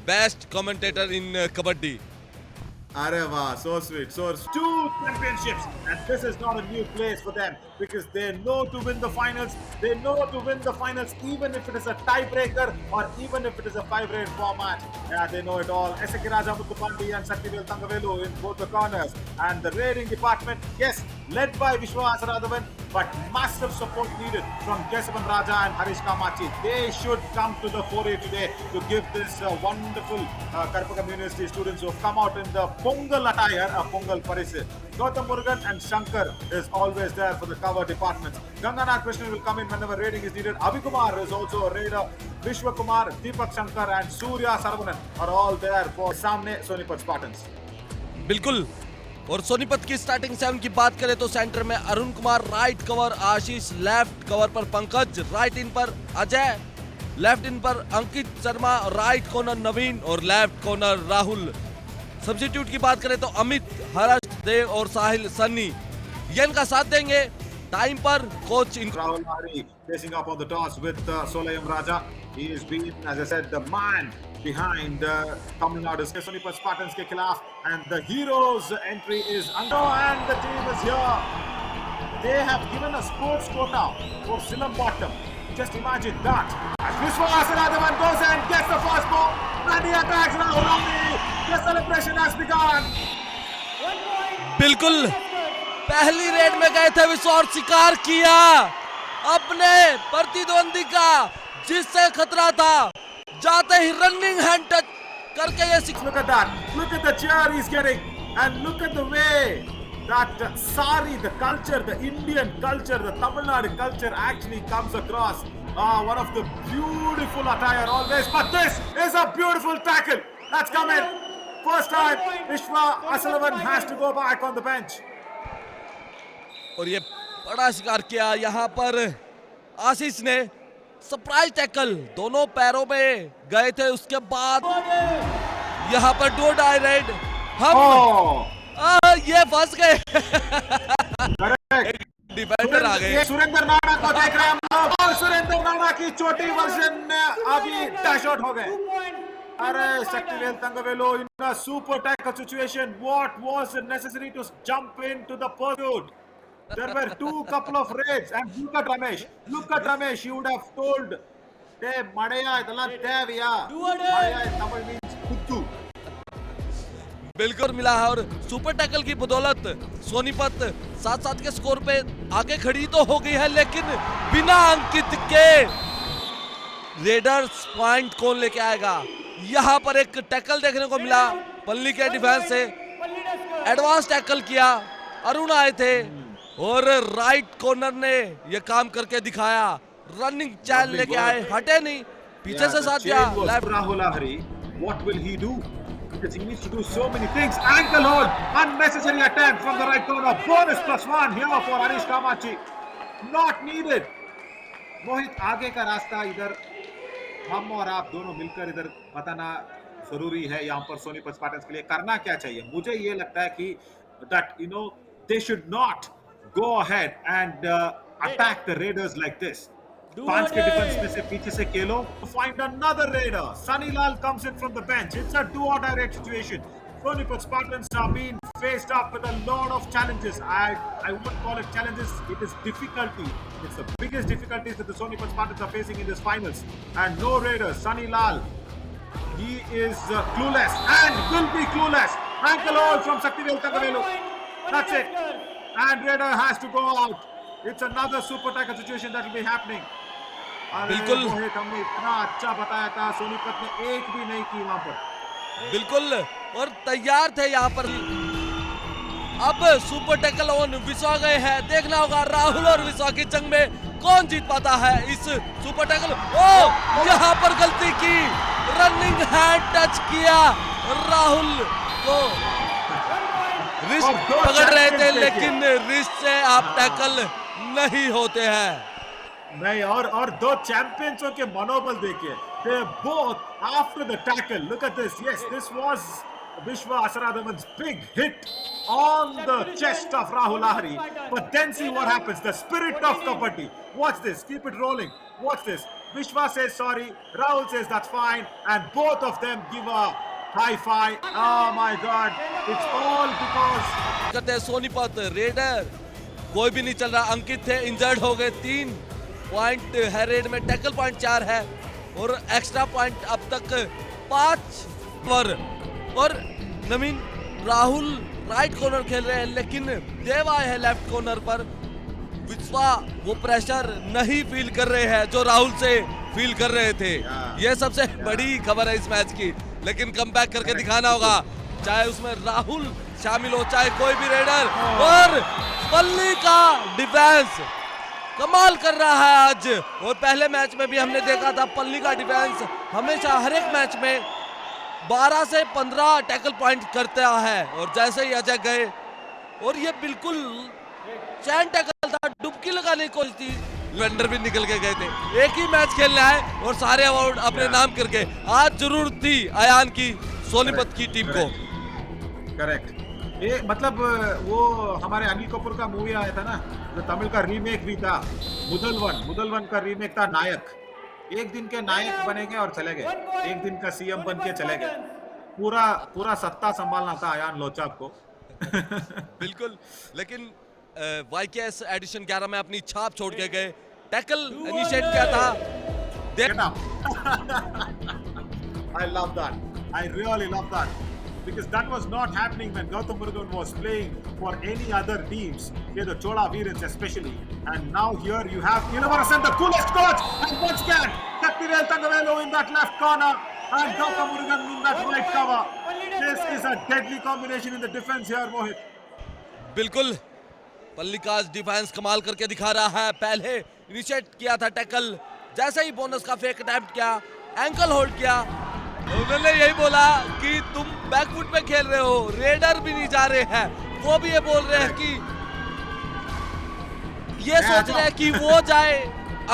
Best commentator in kabaddi. Areva, so sweet. So two championships, and this is not a new place for them because they know to win the finals. They know to win the finals, even if it is a tiebreaker or even if it is a 5-raid format. Yeah, they know it all. SK Raja Muthupandi and Saktivel Tangavelu in both the corners, and the raiding department, yes, led by Vishwa Asaradavan, but massive support needed from Kesavan Raja and Harish Kamachi. They should come to the foray today to give this wonderful Karpagam University students who have come out in the Pongal attire, a Pongal Parise. Gautam Murugan and Shankar is always there for the cover departments. Ganganath Krishnan will come in whenever raiding is needed. Avikumar is also a raider. Vishwa Kumar, Deepak Shankar and Surya Saravanan are all there for Samne Sonipat Spartans. बिल्कुल। और सोनीपत की starting 7 की बात करें तो centre में Arun Kumar, right cover आशीष, left cover पर Pankaj, right इन पर अजय, लेफ्ट इन पर अंकित शर्मा, राइट कॉर्नर नवीन और लेफ्ट कॉर्नर राहुल। सब्स्टिट्यूट की बात करें तो अमित, हर्ष, देव और साहिल सन्नी ये इनका साथ देंगे टाइम पर। Coach Rahul Hari facing up on the toss with Solayam Raja. He has been, as I said, the man behind Tamil Nadu's Sonipat Spartans ke khilaf, and the heroes entry is under, and the team is here. They have given a sports quota for Silam Bottom. Just imagine that. As Vishwa Asaradavan goes and gets the first ball, and he attacks Rahul Hari. The celebration has begun. बिल्कुल पहली red में गए थे विश्व और शिकार किया अपने प्रतिद्वंदी का जिससे खतरा था, जाते ही रनिंग हैंड टच करके ये Look at that. Look at the cheer he's getting. And look at the way that sari, the culture, the Indian culture, the Tamil Nadu culture actually comes across. One of the beautiful attire always. But this is a beautiful tackle. That's come in. First time, Vishwa Asalavan has to go back on the bench. और ये बड़ा शिकार किया यहाँ पर आशीष ने। Surprise tackle दोनों पैरों में गए थे, उसके बाद यहाँ पर डो डायरेक्ट हम ये फंस गए। डिफेंडर आ गए। सुरेंद्र नाना को देख रहे हैं हम लोग, और सुरेंद्र नाना की छोटी वर्जन में अभी डैश आउट हो गए। अरे Saktivel Tangavelu in a super tackle situation. What was necessary to jump into the pursuit? There were couple of raids, and look at Ramesh. Look at Ramesh. He would have told, "Hey, Madaya, idala teviya." Madaya in Tamil means kuttu. बिल्कुल मिला है और super tackle की बदौलत सोनीपत 7-7 के score पे आगे खड़ी तो हो गई है, लेकिन बिना अंकित के रेडर्स पॉइंट कौन लेके आएगा। यहाँ पर एक टैकल देखने को मिला पल्ली के डिफेंस से, एडवांस टैकल किया, अरुण आए थे और राइट कॉर्नर ने ये काम करके दिखाया। रनिंग चैन लेके आए, हटे नहीं, पीछे से साथ दिया। Rahul Hari, what will he do? Because he needs to do so many things. Ankle hold, unnecessary attempt from the right corner. Bonus +1 here for Harish Kamachi. Not needed. मोहित, आगे का रास्ता इधर हम और आप दोनों मिलकर इधर बताना जरूरी है। यहाँ पर सोनीपत स्पार्टन्स के लिए करना क्या चाहिए? मुझे ये लगता है कि that they should not go ahead and attack the raiders like this. पांच के डिफेंस में से पीछे से केलो find another raider. Sunny Lal comes in from the bench. It's a do or die raid situation. Sonipat Spartans are being faced up with a lot of challenges. I wouldn't call it challenges. It is difficulty. It's the biggest difficulties that the Sonipat Spartans are facing in this finals. And no raiders. Sunny Lal, he is clueless and will be clueless. Ankle hold from Saktivel Tangavelu. That's it. And raider has to go out. It's another super tackle situation that will be happening. बिल्कुल हमने इतना अच्छा बताया था, सोनीपत ने एक भी नहीं की वहां पर। बिल्कुल और तैयार थे यहाँ पर। अब सुपर टैकल ऑन विश्वा गए हैं, देखना होगा राहुल और विश्वा की जंग में कौन जीत पाता है इस सुपर टैकल। ओ यहाँ पर गलती की, रनिंग हैंड टच किया राहुल को, रिस्ट पकड़ रहे थे लेकिन रिस्ट से आप टैकल नहीं होते हैं। नहीं, और दो चैंपियंसों के मनोबल देखिए, they both after the tackle. Look at this. Yes, this was Vishwa Asaradavan's big hit on the chest of Rahul Ahri. But then see what happens. The spirit of Kabaddi. Watch this. Keep it rolling. Watch this. Vishwa says sorry. Rahul says that's fine. And both of them give a high five. Oh my God. It's all because करते हैं Sonipat raider कोई भी नहीं चल रहा अंकित थे injured हो गए 3 पॉइंट है रेड में टैकल पॉइंट 4 है और एक्स्ट्रा पॉइंट अब तक 5 पर और नवीन राहुल राइट कॉर्नर खेल रहे हैं लेकिन देव आए हैं लेफ्ट कॉर्नर पर विश्वा वो प्रेशर नहीं फील कर रहे हैं जो राहुल से फील कर रहे थे ये सबसे बड़ी खबर है इस मैच की लेकिन कमबैक करके दिखाना होगा चाहे उसमें राहुल शामिल हो चाहे कोई भी रेडर और पल्ली का डिफेंस कमाल कर रहा है आज और पहले मैच में भी हमने देखा था पल्ली का डिफेंस हमेशा हर एक मैच में 12 से 15 टैकल पॉइंट करता है और जैसे ही अजय गए और ये बिल्कुल चैन टैकल था डुबकी लगाने की कोशिश थी वेंडर भी निकल के गए थे एक ही मैच खेलना है और सारे अवार्ड अपने नाम करके आज जरूरत थी अयान की सोनीपत की टीम को करेक्ट ये मतलब वो हमारे अनिल कपूर का मूवी आया था ना जो तमिल का रीमेक भी था मुदलवन का रीमेक था नायक एक दिन के नायक बनेंगे और चले गए एक दिन का सीएम बन के चले गए पूरा सत्ता संभालना था अयान लोचाब को बिल्कुल लेकिन वाईकेएस एडिशन 11 में अपनी छाप छोड़ के गए टैकल इनिशिएट किया था I love that. I really love that. Because that was not happening when Gautam Murugan was playing for any other teams, the Chola Veerans especially. And now here you have Universe and the coolest coach. And once again, Shaktivel Thangavelu in that left corner and Gautam Murugan in that right cover. This is a deadly combination in the defense here, Mohit. बिल्कुल पल्ली का defence कमाल करके दिखा रहा है पहले initiate किया था टैकल जैसे ही बोनस का फेक अटेम्प्ट किया एंकल होल्ड किया उन्होंने यही बोला कि तुम बैकफुट पे खेल रहे हो रेडर भी नहीं जा रहे हैं वो भी ये बोल रहे हैं कि ये सोच रहे हैं कि वो जाए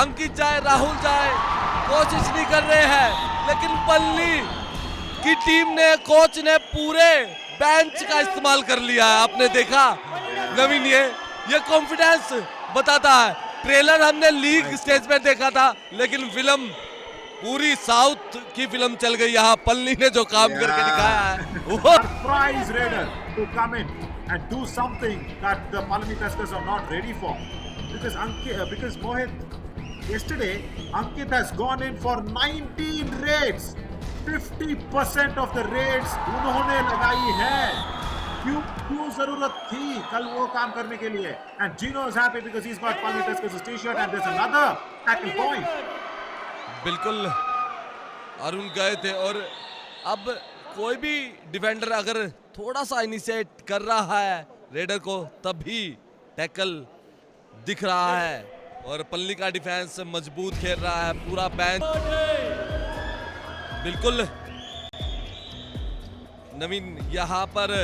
अंकित जाए राहुल जाए कोशिश नहीं कर रहे हैं लेकिन पल्ली की टीम ने कोच ने पूरे बेंच का इस्तेमाल कर लिया है आपने देखा नवीन ये कॉन्फिडेंस बताता है ट्रेलर हमने लीग स्टेज पे देखा था लेकिन फिल्म पूरी साउथ की फिल्म चल गई यहाँ पल्ली ने जो काम करके दिखाया है वो Surprise Raider to come in and do something that the Palani Tuskers are not ready for because Mohit yesterday Ankit has gone in for 19 raids 50% of the raids उन्होंने लगाई है क्यों जरूरत थी कल वो काम करने के लिए and Gino is happy because he's got Palani Tuskers t-shirt and there's another tackle point बिल्कुल अरुण गए थे और अब कोई भी डिफेंडर अगर थोड़ा सा इनिशिएट कर रहा है रेडर को तभी टैकल दिख रहा है और पल्ली का डिफेंस मजबूत खेल रहा है पूरा बेंच बिल्कुल नवीन यहाँ पर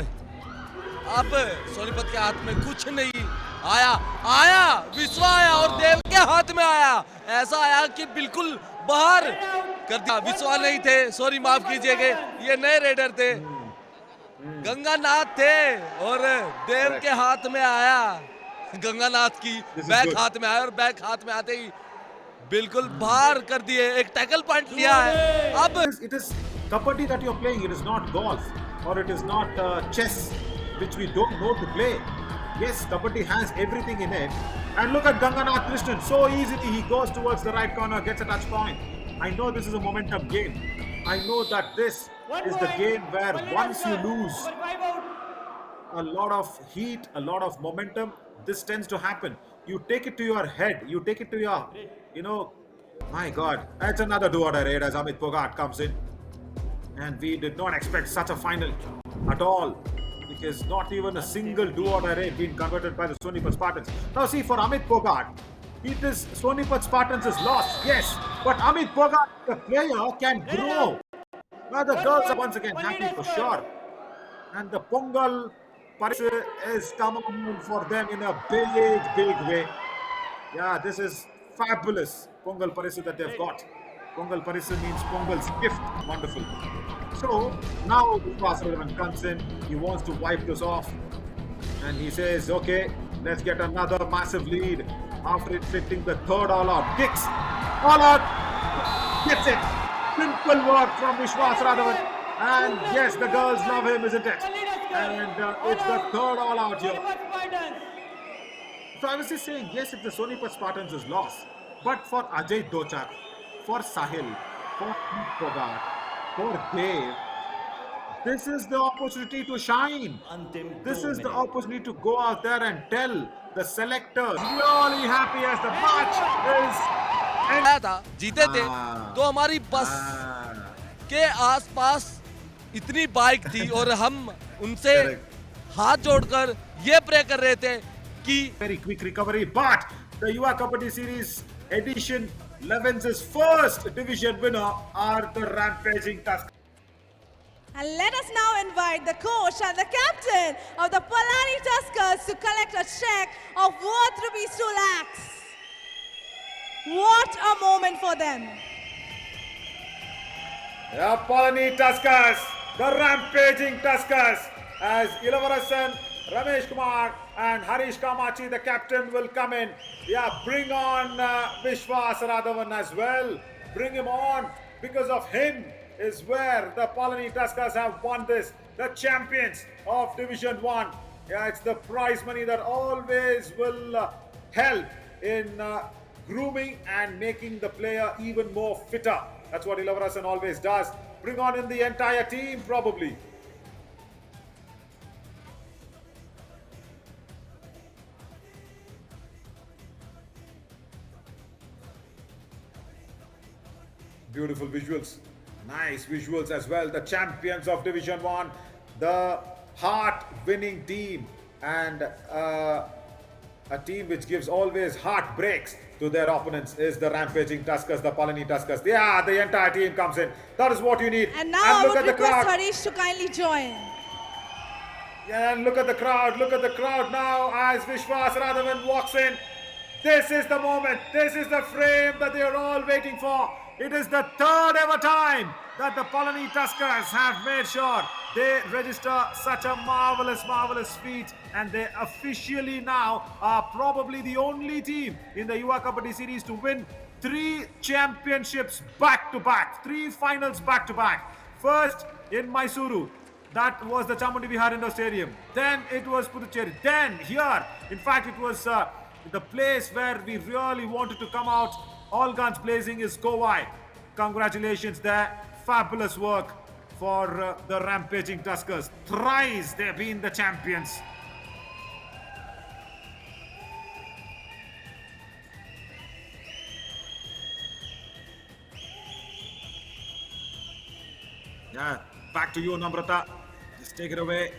अब सोनीपत के हाथ में कुछ नहीं आया विश्वा आया और देव के हाथ में आया ऐसा आया कि बिल्कुल बाहर कर दिया विश्वा नहीं थे सॉरी माफ कीजिएगा ये नए रेडर थे गंगानाथ थे और देव के हाथ में आया गंगानाथ की बैक हाथ में आया और बैक हाथ में आते ही बिल्कुल बाहर कर दिए एक टैकल पॉइंट लिया है अब it is kabaddi that you're playing it is not golf or it is not chess which we don't know to play yes kabaddi has everything in it and look at Ganganath Krishnan so easily he goes towards the right corner gets a touch point I know this is a momentum game I know that this is the game where once you lose a lot of heat a lot of momentum this tends to happen you take it to your head you take it to your my God that's another do-or-die raid as Amit Pogart comes in and we did not expect such a final at all because not even a single do-or-die raid being converted by the Sonipat Spartans. Now see for Amit Pogart, it is Sonipat Spartans is lost, yes, but Amit Pogart, the player, can grow. Now the girls are once again happy for sure, and the Pongal Parisu is coming for them in a big way. Yeah, this is fabulous Pongal Parisu that they've got. Pongal Parisu means Pongal's gift. Wonderful. So now Vishwas Sullivan comes in. He wants to wipe this off. And he says, okay, let's get another massive lead after inflicting the third all-out. Kicks. All-out. Gets it. Simple work from Vishwas Radhavan. And yes, the girls love him, isn't it? And it's the third all out here. So I was just saying, yes, if the Sonipat Spartans is lost, but for Ajay Dochak, for Sahil, for Pogart, for Dave, this is the opportunity to shine. This is the opportunity to go out there and tell the selectors really happy as the match is. आया था जीते थे तो हमारी बस के आसपास इतनी बाइक थी और हम उनसे हाथ जोड़कर ये प्रे कर रहे थे कि Very quick recovery, but the Yuva Kabaddi Series edition 11's first division winner are the Rampaging Tuskers. And let us now invite the coach and the captain of the Palani Tuskers to collect a check of worth rupees 2 lakhs. What a moment for them. The Palani Tuskers, the Rampaging Tuskers, as Ilavarasan, Ramesh Kumar and Harish Kamachi, the captain, will come in. Yeah, bring on Vishwas Radhavan as well. Bring him on. Because of him is where the Palani Tuskers have won this. The champions of Division 1. Yeah, it's the prize money that always will help in grooming and making the player even more fitter. That's what Ilavarasan always does. Bring on in the entire team, probably. Beautiful visuals. Nice visuals as well. The champions of Division 1, the heart-winning team, and a team which gives always heartbreaks to their opponents is the Rampaging Tuskers, the Palani Tuskers. Yeah, the entire team comes in. That is what you need. And now I look would at the request crowd. Harish to kindly join. Yeah, and look at the crowd. Look at the crowd now as Vishwas Radhavan walks in. This is the moment. This is the frame that they are all waiting for. It is the third ever time that the Palani Tuskers have made sure they register such a marvelous feat, and they officially now are probably the only team in the Yuva Kabaddi Series to win 3 championships back to back, 3 finals back to back. First in Mysuru, that was the Chamundi Vihar Indoor Stadium. Then it was Puducherry. Then here, in fact, it was the place where we really wanted to come out all guns blazing is Kowai. Congratulations there. Fabulous work for the Rampaging Tuskers. Thrice they've been the champions. Yeah, back to you, Namrata. Just take it away.